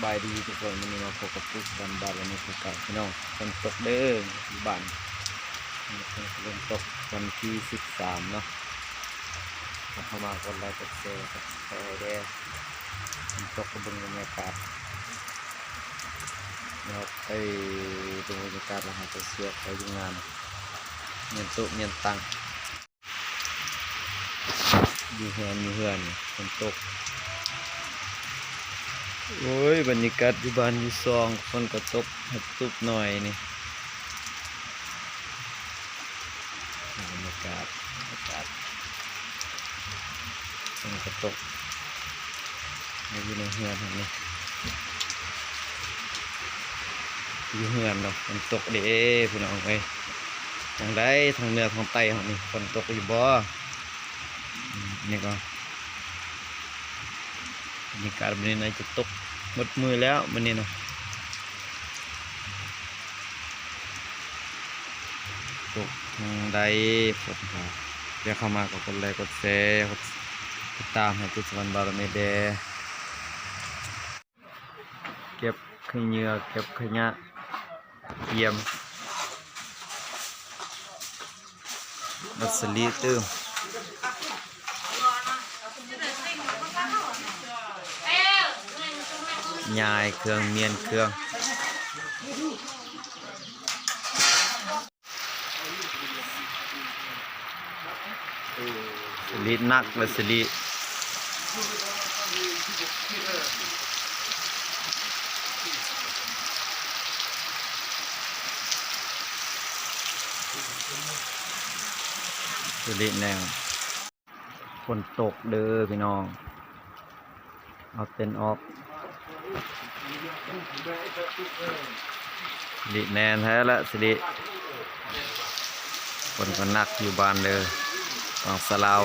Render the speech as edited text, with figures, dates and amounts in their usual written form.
บายดีทุกคนวันนี้มาพบกับปุ๊กบ้านวันนี้คือเก่าพี่น้องฝนตกเด้อบ้านฝนตกวันที่13เนาะเข้ามากดไลค์กดแชร์กับแชร์ได้ฝนตกกระเบื้องบรรยากาศเราไปดูบรรยากาศเราหาตัวเสือไปยุ่งงานเงียนตุเงียนตังอยู่เฮือนฝนตกโอ้ยบรรยากาศอยู่บ้านอยู่ซองฝนก็ตกตุบหน่อยนี่บรรยากาศฝนก็ตกอยู่ในเฮือนนี่อยู่เฮือนเนาะฝนตกเด้พี่น้องเอ้ยทางใดทางเหนือทางใต้ของนี่ฝนตกอยู่บ่นี่ก็บรรยากาศวันนี้น่าจะตกหมดมือแล้ววันนี้เนาะตกทางใดฝนก็เดี๋ยวเข้ามากับคนแรกกดแชร์กดติดตามให้ทุกสวรรค์บารมีเดเก็บขยะเก็บขยะเยี่ยมรัสลีตื้มยายเครื่องเมียนเครื่องสลีนักและสลีสลีแนวฝนตกเด้อพี่น้องเอาเต็นออกสลีแนนแท้ละสลีฝนก็นักอยู่บ้านเลยฝั่งสลาว